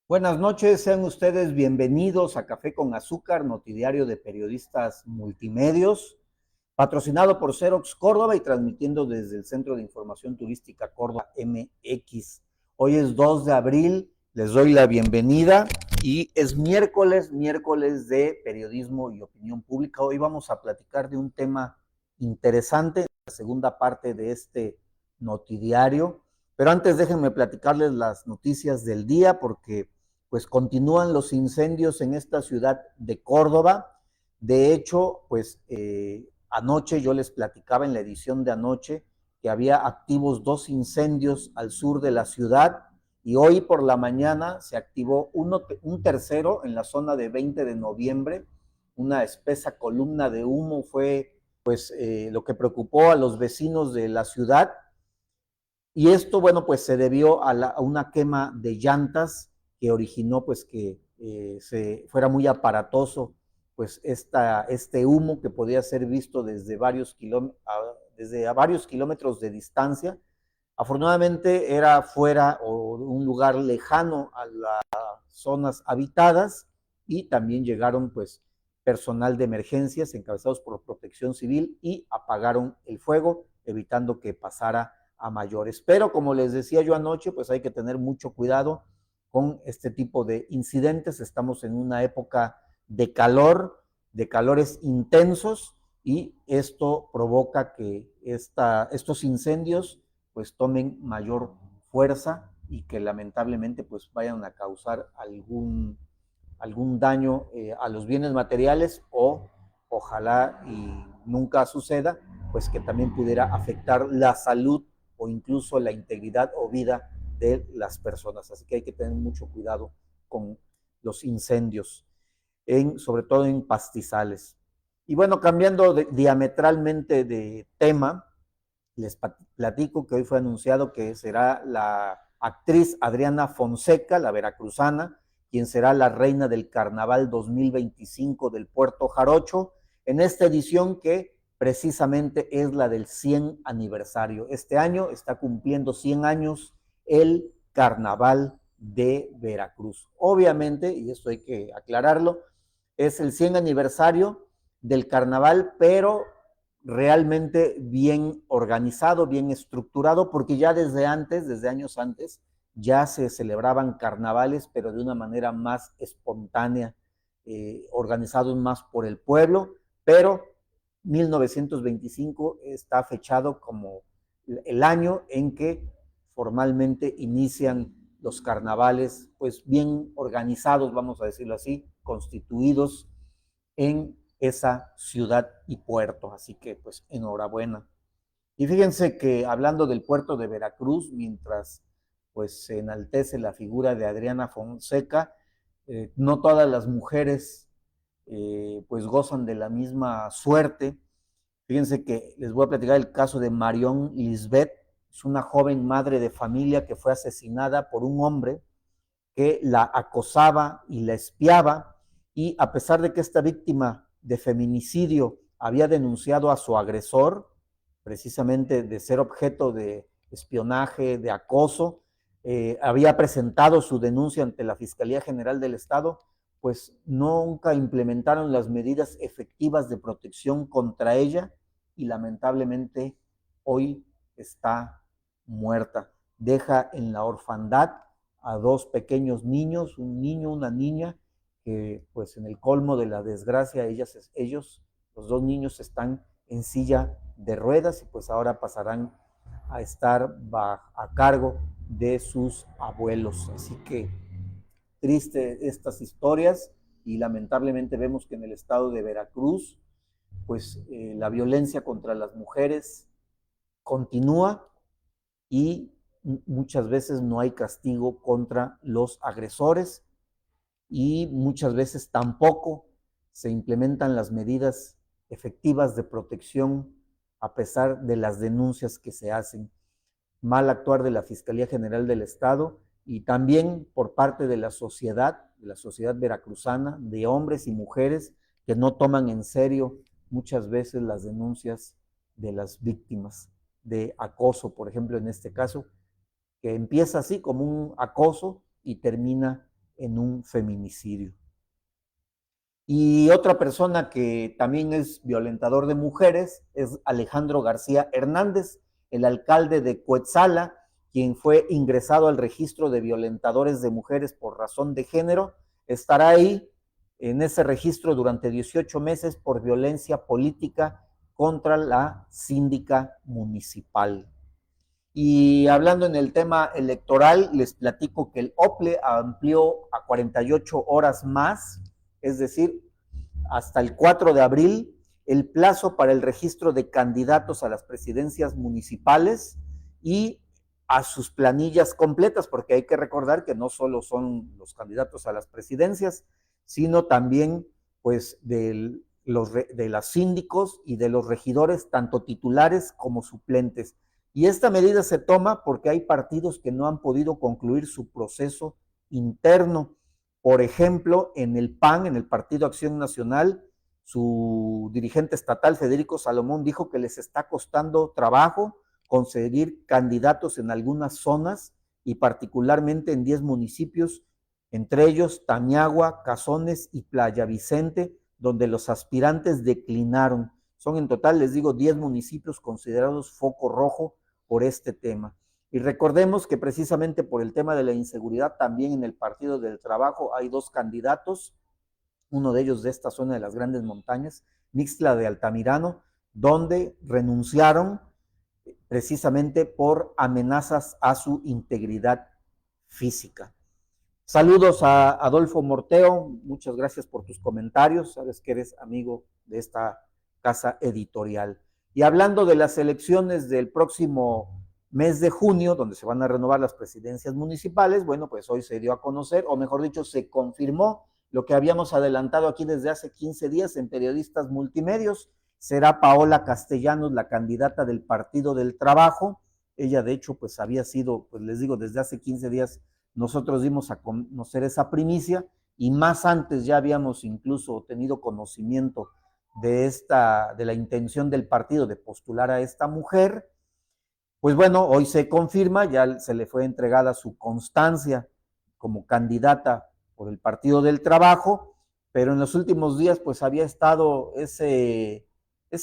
Buenas noches, sean ustedes bienvenidos a Café con Azúcar, notidiario de periodistas multimedios, patrocinado por Xerox Córdoba y transmitiendo desde el Centro de Información Turística Córdoba MX. Hoy es 2 de abril, les doy la bienvenida y es miércoles de periodismo y opinión pública. Hoy vamos a platicar de un tema interesante, la segunda parte de este notidiario, pero antes déjenme platicarles las noticias del día porque pues continúan los incendios en esta ciudad de Córdoba. De hecho, pues anoche yo les platicaba en la edición de anoche que había activos 2 incendios al sur de la ciudad y hoy por la mañana se activó un tercero en la zona de 20 de noviembre. Una espesa columna de humo fue pues lo que preocupó a los vecinos de la ciudad, y esto, bueno, pues se debió a una quema de llantas que originó pues que se fuera muy aparatoso pues este humo que podía ser visto desde a varios kilómetros de distancia. Afortunadamente era fuera o un lugar lejano a las zonas habitadas, y también llegaron pues personal de emergencias encabezados por Protección Civil y apagaron el fuego, evitando que pasara a mayores. Pero como les decía yo anoche, pues hay que tener mucho cuidado con este tipo de incidentes. Estamos en una época de calor, de calores intensos, y esto provoca que estos incendios pues tomen mayor fuerza y que lamentablemente pues vayan a causar algún daño a los bienes materiales, o ojalá y nunca suceda, pues que también pudiera afectar la salud o incluso la integridad o vida de las personas. Así que hay que tener mucho cuidado con los incendios, sobre todo en pastizales. Y bueno, cambiando diametralmente de tema, les platico que hoy fue anunciado que será la actriz Adriana Fonseca, la veracruzana, quien será la reina del Carnaval 2025 del Puerto Jarocho, en esta edición que precisamente es la del 100 aniversario. Este año está cumpliendo 100 años el Carnaval de Veracruz. Obviamente, y esto hay que aclararlo, es el 100 aniversario del carnaval, pero realmente bien organizado, bien estructurado, porque ya desde años antes, ya se celebraban carnavales, pero de una manera más espontánea, organizados más por el pueblo, pero 1925 está fechado como el año en que formalmente inician los carnavales, pues bien organizados, vamos a decirlo así, constituidos en esa ciudad y puerto. Así que pues enhorabuena. Y fíjense que hablando del puerto de Veracruz, mientras pues se enaltece la figura de Adriana Fonseca, no todas las mujeres pues gozan de la misma suerte. Fíjense que les voy a platicar el caso de Marion Lisbeth. Es una joven madre de familia que fue asesinada por un hombre que la acosaba y la espiaba, y a pesar de que esta víctima de feminicidio había denunciado a su agresor, precisamente de ser objeto de espionaje, de acoso, había presentado su denuncia ante la Fiscalía General del Estado, pues nunca implementaron las medidas efectivas de protección contra ella, y lamentablemente hoy está muerta. Deja en la orfandad a 2 pequeños niños, un niño, una niña, que pues en el colmo de la desgracia ellos, los 2 niños, están en silla de ruedas y pues ahora pasarán a estar a cargo de sus abuelos. Así que triste estas historias, y lamentablemente vemos que en el estado de Veracruz pues la violencia contra las mujeres continúa, y muchas veces no hay castigo contra los agresores, y muchas veces tampoco se implementan las medidas efectivas de protección a pesar de las denuncias que se hacen. Mal actuar de la Fiscalía General del Estado y también por parte de la sociedad veracruzana, de hombres y mujeres que no toman en serio muchas veces las denuncias de las víctimas de acoso, por ejemplo, en este caso, que empieza así como un acoso y termina en un feminicidio. Y otra persona que también es violentador de mujeres es Alejandro García Hernández, el alcalde de Cuetzala, quien fue ingresado al registro de violentadores de mujeres por razón de género. Estará ahí en ese registro durante 18 meses por violencia política contra la síndica municipal. Y hablando en el tema electoral, les platico que el OPLE amplió a 48 horas más, es decir, hasta el 4 de abril, el plazo para el registro de candidatos a las presidencias municipales y a sus planillas completas, porque hay que recordar que no solo son los candidatos a las presidencias, sino también pues de los síndicos y de los regidores, tanto titulares como suplentes. Y esta medida se toma porque hay partidos que no han podido concluir su proceso interno. Por ejemplo, en el PAN, en el Partido Acción Nacional, su dirigente estatal, Federico Salomón, dijo que les está costando trabajo conseguir candidatos en algunas zonas y particularmente en 10 municipios, entre ellos Tamiagua, Cazones y Playa Vicente, donde los aspirantes declinaron. Son en total, les digo, 10 municipios considerados foco rojo por este tema. Y recordemos que precisamente por el tema de la inseguridad, también en el Partido del Trabajo hay 2 candidatos, uno de ellos de esta zona de las Grandes Montañas, Mixtla de Altamirano, donde renunciaron precisamente por amenazas a su integridad física. Saludos a Adolfo Morteo, muchas gracias por tus comentarios, sabes que eres amigo de esta casa editorial. Y hablando de las elecciones del próximo mes de junio, donde se van a renovar las presidencias municipales, bueno, pues hoy se dio a conocer, o mejor dicho, se confirmó lo que habíamos adelantado aquí desde hace 15 días en Periodistas Multimedios. Será Paola Castellanos la candidata del Partido del Trabajo. Ella, de hecho, pues había sido, pues les digo, desde hace 15 días nosotros dimos a conocer esa primicia y más antes ya habíamos incluso tenido conocimiento de la intención del partido de postular a esta mujer. Pues bueno, hoy se confirma, ya se le fue entregada su constancia como candidata por el Partido del Trabajo, pero en los últimos días pues había estado ese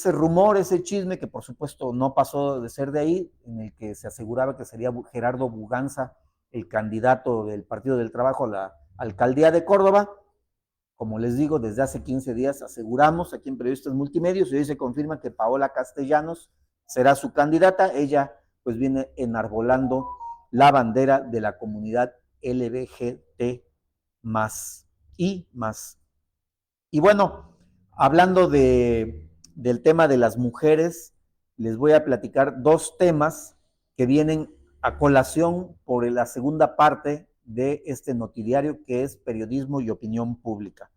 rumor, ese chisme que por supuesto no pasó de ser de ahí, en el que se aseguraba que sería Gerardo Buganza el candidato del Partido del Trabajo a la alcaldía de Córdoba. Como les digo, desde hace 15 días aseguramos aquí en Periodistas Multimedios y hoy se confirma que Paola Castellanos será su candidata. Ella pues viene enarbolando la bandera de la comunidad LGBTI+. Y bueno, hablando del tema de las mujeres, les voy a platicar 2 temas que vienen a colación por la segunda parte de este noticiario, que es periodismo y opinión pública.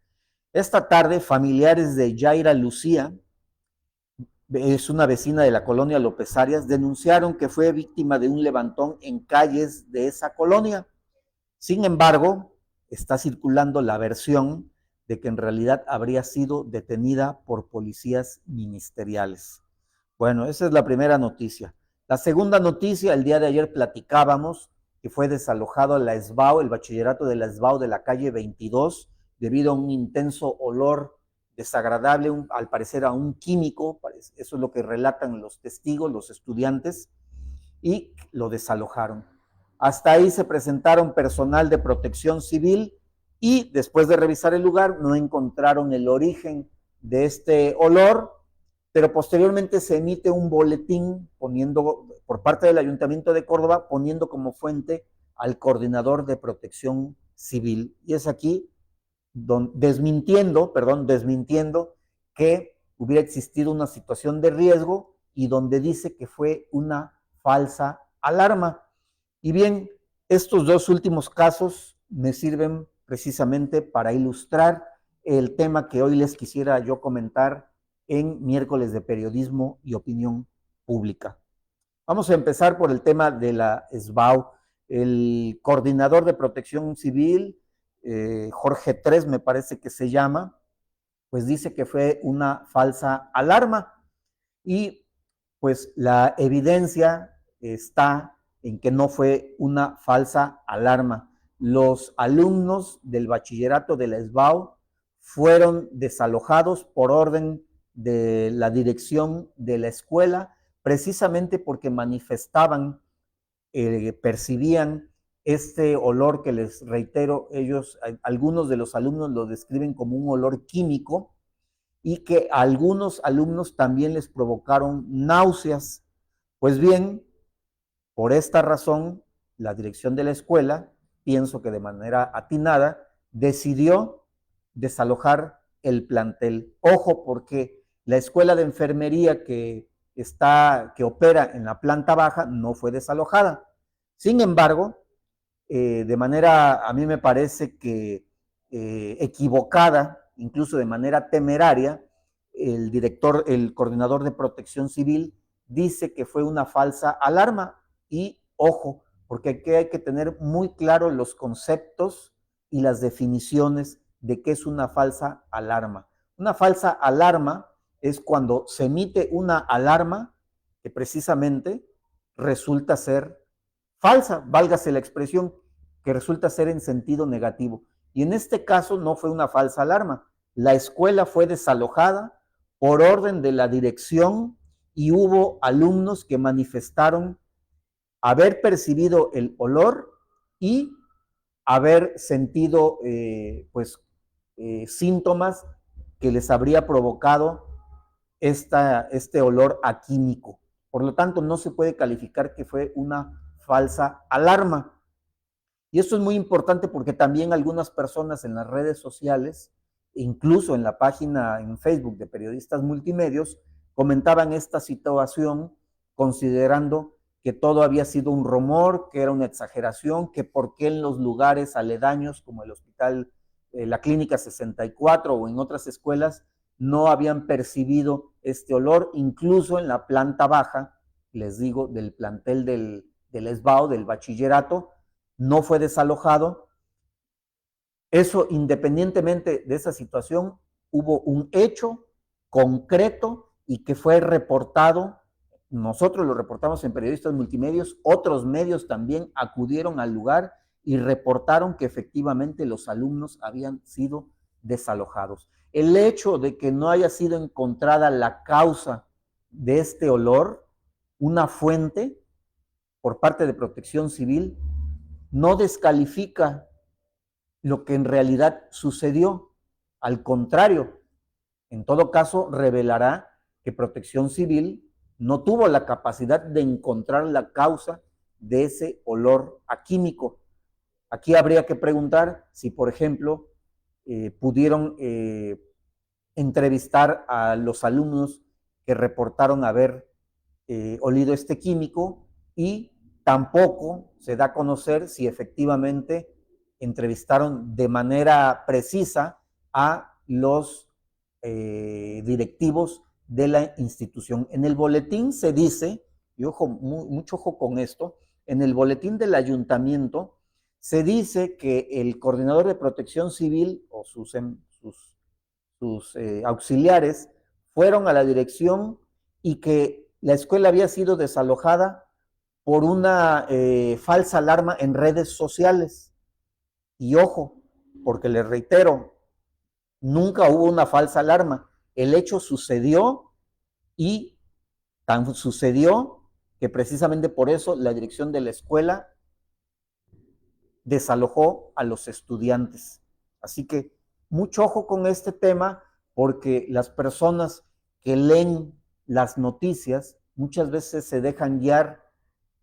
Esta tarde, familiares de Yaira Lucía, es una vecina de la colonia López Arias, denunciaron que fue víctima de un levantón en calles de esa colonia. Sin embargo, está circulando la versión de que en realidad habría sido detenida por policías ministeriales. Bueno, esa es la primera noticia. La segunda noticia, el día de ayer platicábamos que fue desalojado la SBAO, el bachillerato de la SBAO de la calle 22, debido a un intenso olor desagradable, al parecer a un químico, eso es lo que relatan los testigos, los estudiantes, y lo desalojaron. Hasta ahí se presentaron personal de protección civil y después de revisar el lugar no encontraron el origen de este olor, pero posteriormente se emite un boletín por parte del Ayuntamiento de Córdoba poniendo como fuente al coordinador de protección civil. Y es aquí desmintiendo que hubiera existido una situación de riesgo y donde dice que fue una falsa alarma. Y bien, estos 2 últimos casos me sirven precisamente para ilustrar el tema que hoy les quisiera yo comentar en miércoles de periodismo y opinión pública. Vamos a empezar por el tema de la SBAO. El coordinador de protección civil, Jorge 3 me parece que se llama, pues dice que fue una falsa alarma y pues la evidencia está en que no fue una falsa alarma. los alumnos del bachillerato de la SBAU fueron desalojados por orden de la dirección de la escuela, precisamente porque manifestaban, percibían este olor que, les reitero, algunos de los alumnos lo describen como un olor químico, y que a algunos alumnos también les provocaron náuseas. Pues bien, por esta razón, la dirección de la escuela, pienso que de manera atinada, decidió desalojar el plantel. Ojo, porque la escuela de enfermería que opera en la planta baja no fue desalojada. Sin embargo, de manera, a mí me parece que equivocada, incluso de manera temeraria, el coordinador de Protección Civil dice que fue una falsa alarma. Y ojo, porque aquí hay que tener muy claro los conceptos y las definiciones de qué es una falsa alarma. Una falsa alarma es cuando se emite una alarma que precisamente resulta ser falsa, válgase la expresión, que resulta ser en sentido negativo. Y en este caso no fue una falsa alarma. La escuela fue desalojada por orden de la dirección y hubo alumnos que manifestaron haber percibido el olor y haber sentido síntomas que les habría provocado este olor a químico. Por lo tanto, no se puede calificar que fue una falsa alarma. Y esto es muy importante porque también algunas personas en las redes sociales, incluso en la página en Facebook de Periodistas Multimedios, comentaban esta situación considerando que todo había sido un rumor, que era una exageración, que por qué en los lugares aledaños como el hospital, la Clínica 64 o en otras escuelas no habían percibido este olor, incluso en la planta baja, les digo, del plantel del SBAU, del bachillerato, no fue desalojado. Eso, independientemente de esa situación, hubo un hecho concreto y que fue reportado. Nosotros lo reportamos en Periodistas Multimedios, otros medios también acudieron al lugar y reportaron que efectivamente los alumnos habían sido desalojados. El hecho de que no haya sido encontrada la causa de este olor, una fuente por parte de Protección Civil, no descalifica lo que en realidad sucedió. Al contrario, en todo caso, revelará que Protección Civil no tuvo la capacidad de encontrar la causa de ese olor a químico. Aquí habría que preguntar si, por ejemplo, pudieron entrevistar a los alumnos que reportaron haber olido este químico, y tampoco se da a conocer si efectivamente entrevistaron de manera precisa a los directivos de la institución. En el boletín se dice, y ojo, mucho ojo con esto, en el boletín del ayuntamiento se dice que el coordinador de Protección Civil o sus auxiliares fueron a la dirección y que la escuela había sido desalojada por una falsa alarma en redes sociales. Y ojo, porque les reitero, nunca hubo una falsa alarma. El hecho sucedió, y tan sucedió que precisamente por eso la dirección de la escuela desalojó a los estudiantes. Así que mucho ojo con este tema, porque las personas que leen las noticias muchas veces se dejan guiar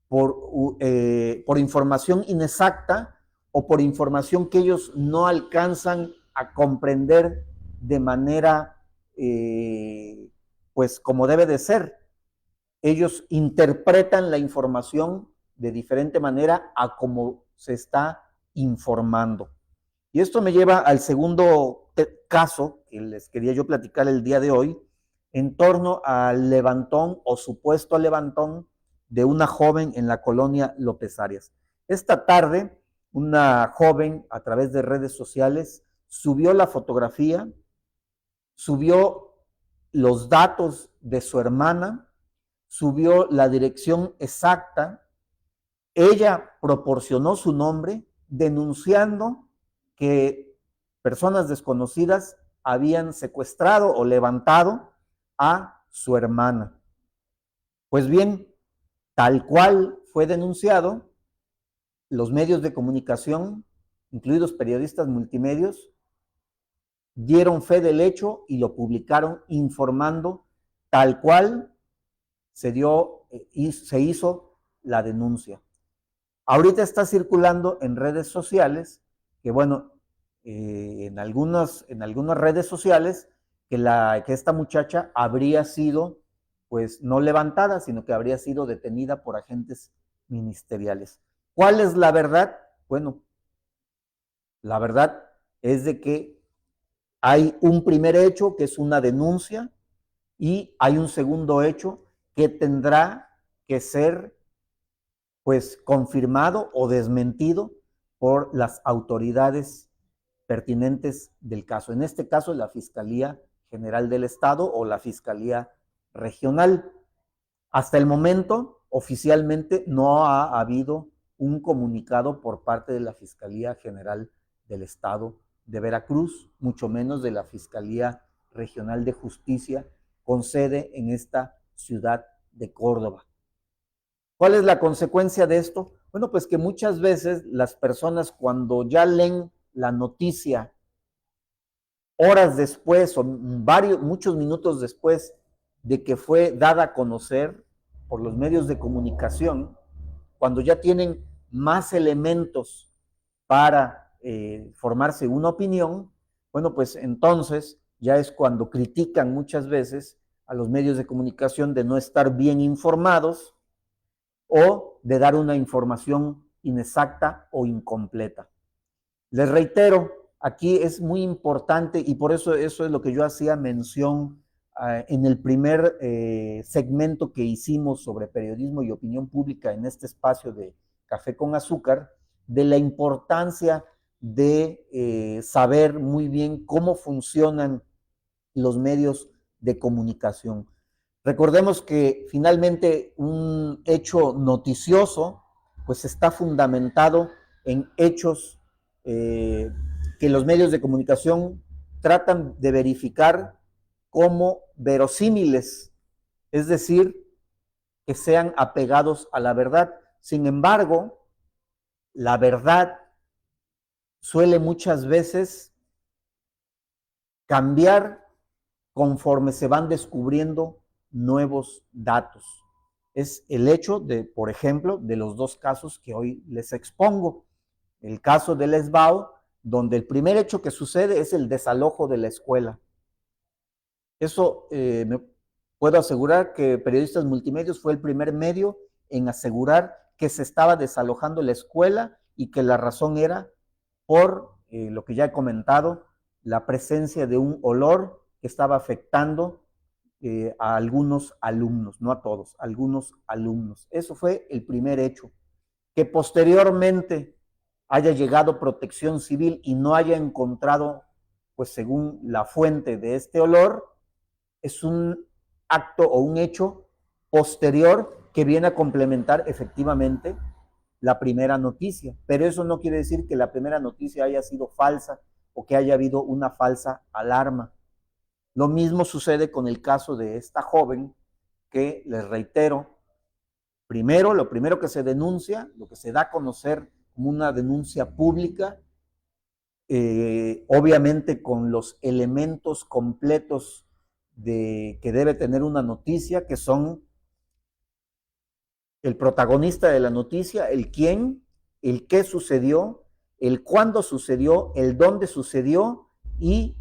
por información inexacta o por información que ellos no alcanzan a comprender de manera pues como debe de ser. Ellos interpretan la información de diferente manera a como se está informando. Y esto me lleva al segundo caso que les quería yo platicar el día de hoy, en torno al levantón o supuesto levantón de una joven en la colonia López Arias. Esta tarde, una joven a través de redes sociales subió la fotografía, subió los datos de su hermana, subió la dirección exacta. Ella proporcionó su nombre denunciando que personas desconocidas habían secuestrado o levantado a su hermana. Pues bien, tal cual fue denunciado, los medios de comunicación, incluidos periodistas multimedios, dieron fe del hecho y lo publicaron informando tal cual se hizo la denuncia. Ahorita está circulando en redes sociales que, bueno, en algunas redes sociales que esta muchacha habría sido, pues, no levantada, sino que habría sido detenida por agentes ministeriales. ¿Cuál es la verdad? Bueno, la verdad es de que hay un primer hecho que es una denuncia y hay un segundo hecho que tendrá que ser, pues, confirmado o desmentido por las autoridades pertinentes del caso. En este caso, la Fiscalía General del Estado o la Fiscalía Regional. Hasta el momento, oficialmente, no ha habido un comunicado por parte de la Fiscalía General del Estado de Veracruz, mucho menos de la Fiscalía Regional de Justicia, con sede en esta ciudad de Córdoba. ¿Cuál es la consecuencia de esto? Bueno, pues que muchas veces las personas, cuando ya leen la noticia horas después o muchos minutos después de que fue dada a conocer por los medios de comunicación, cuando ya tienen más elementos para formarse una opinión, bueno, pues entonces ya es cuando critican muchas veces a los medios de comunicación de no estar bien informados o de dar una información inexacta o incompleta. Les reitero, aquí es muy importante y por eso es lo que yo hacía mención en el primer segmento que hicimos sobre periodismo y opinión pública en este espacio de Café con Azúcar, de la importancia de saber muy bien cómo funcionan los medios de comunicación. Recordemos que finalmente un hecho noticioso pues está fundamentado en hechos que los medios de comunicación tratan de verificar como verosímiles, es decir, que sean apegados a la verdad. Sin embargo, la verdad suele muchas veces cambiar conforme se van descubriendo nuevos datos. Es el hecho de, por ejemplo, de los dos casos que hoy les expongo. El caso del SBAO, donde el primer hecho que sucede es el desalojo de la escuela. Eso me puedo asegurar que Periodistas Multimedios fue el primer medio en asegurar que se estaba desalojando la escuela y que la razón era por lo que ya he comentado, la presencia de un olor que estaba afectando a algunos alumnos, no a todos, a algunos alumnos. Eso fue el primer hecho. Que posteriormente haya llegado Protección Civil y no haya encontrado, pues según la fuente de este olor, es un acto o un hecho posterior que viene a complementar efectivamente la primera noticia. Pero eso no quiere decir que la primera noticia haya sido falsa o que haya habido una falsa alarma. Lo mismo sucede con el caso de esta joven que, les reitero, lo primero que se denuncia, lo que se da a conocer como una denuncia pública, obviamente con los elementos completos que debe tener una noticia, que son el protagonista de la noticia, el quién, el qué sucedió, el cuándo sucedió, el dónde sucedió y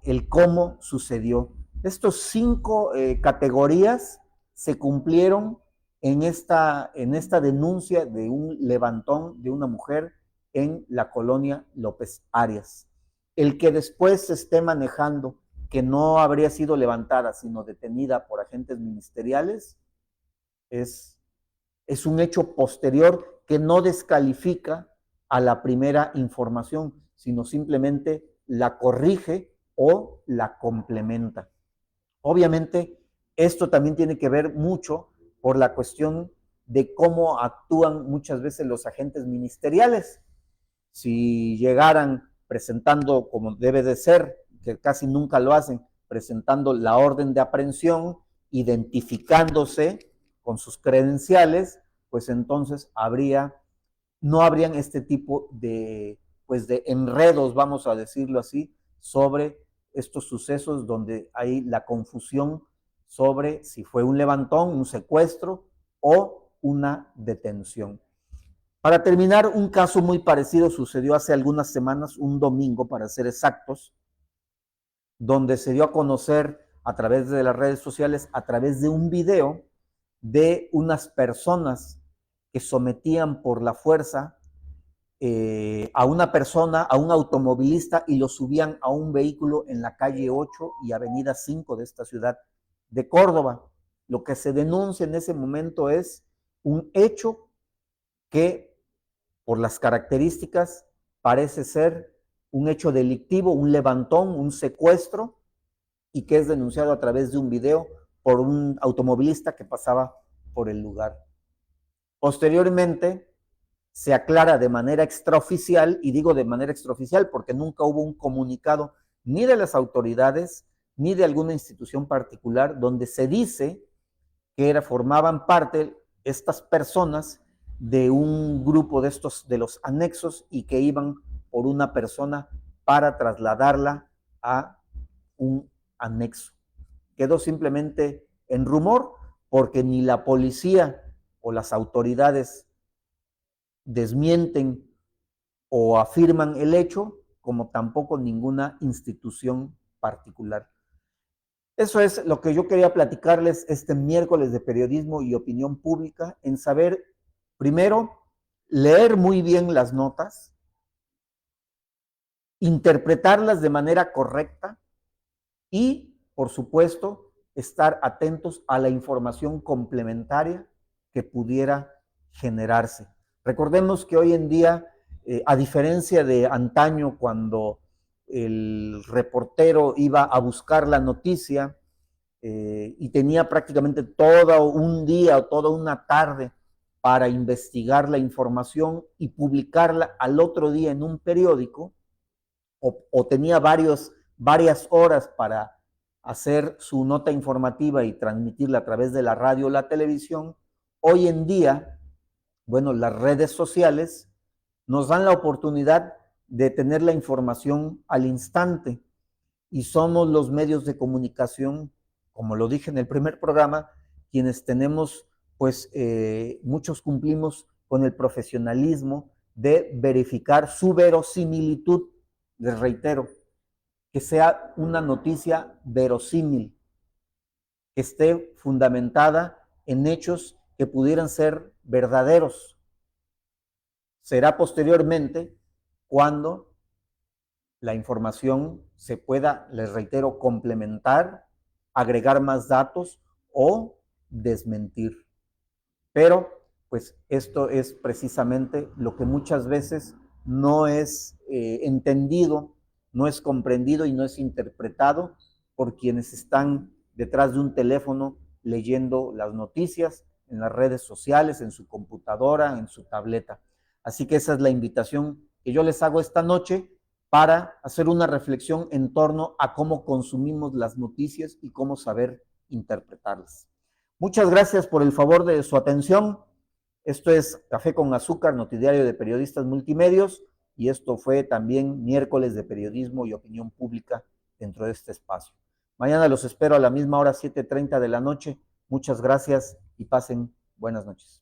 el cómo sucedió. Estos 5 categorías se cumplieron en esta denuncia de un levantón de una mujer en la colonia López Arias. El que después se esté manejando que no habría sido levantada, sino detenida por agentes ministeriales, es un hecho posterior que no descalifica a la primera información, sino simplemente la corrige o la complementa. Obviamente, esto también tiene que ver mucho por la cuestión de cómo actúan muchas veces los agentes ministeriales. Si llegaran presentando, como debe de ser, que casi nunca lo hacen, presentando la orden de aprehensión, identificándose con sus credenciales, pues entonces no habrían este tipo de, pues de enredos, vamos a decirlo así, sobre estos sucesos donde hay la confusión sobre si fue un levantón, un secuestro o una detención. Para terminar, un caso muy parecido sucedió hace algunas semanas, un domingo para ser exactos, donde se dio a conocer a través de las redes sociales, a través de un video de unas personas que sometían por la fuerza a una persona, a un automovilista, y lo subían a un vehículo en la calle 8 y avenida 5 de esta ciudad de Córdoba. Lo que se denuncia en ese momento es un hecho que, por las características, parece ser un hecho delictivo, un levantón, un secuestro, y que es denunciado a través de un video por un automovilista que pasaba por el lugar. Posteriormente, se aclara de manera extraoficial, y digo de manera extraoficial porque nunca hubo un comunicado ni de las autoridades ni de alguna institución particular donde se dice que formaban parte estas personas de un grupo de estos, de los anexos, y que iban por una persona para trasladarla a un anexo. Quedó simplemente en rumor porque ni la policía o las autoridades desmienten o afirman el hecho, como tampoco ninguna institución particular. Eso es lo que yo quería platicarles este miércoles de periodismo y opinión pública, en saber, primero, leer muy bien las notas, interpretarlas de manera correcta y, por supuesto, estar atentos a la información complementaria que pudiera generarse. Recordemos que hoy en día, a diferencia de antaño, cuando el reportero iba a buscar la noticia y tenía prácticamente todo un día o toda una tarde para investigar la información y publicarla al otro día en un periódico, o tenía varias horas para hacer su nota informativa y transmitirla a través de la radio o la televisión, hoy en día, bueno, las redes sociales nos dan la oportunidad de tener la información al instante, y somos los medios de comunicación, como lo dije en el primer programa, quienes tenemos, pues muchos cumplimos con el profesionalismo de verificar su verosimilitud. Les reitero, que sea una noticia verosímil, que esté fundamentada en hechos que pudieran ser verdaderos. Será posteriormente cuando la información se pueda, les reitero, complementar, agregar más datos o desmentir. Pero, pues, esto es precisamente lo que muchas veces no es entendido, no es comprendido y no es interpretado por quienes están detrás de un teléfono leyendo las noticias en las redes sociales, en su computadora, en su tableta. Así que esa es la invitación que yo les hago esta noche, para hacer una reflexión en torno a cómo consumimos las noticias y cómo saber interpretarlas. Muchas gracias por el favor de su atención. Esto es Café con Azúcar, notidiario de periodistas multimedios, y esto fue también miércoles de periodismo y opinión pública dentro de este espacio. Mañana los espero a la misma hora, 7:30 de la noche. Muchas gracias y pasen buenas noches.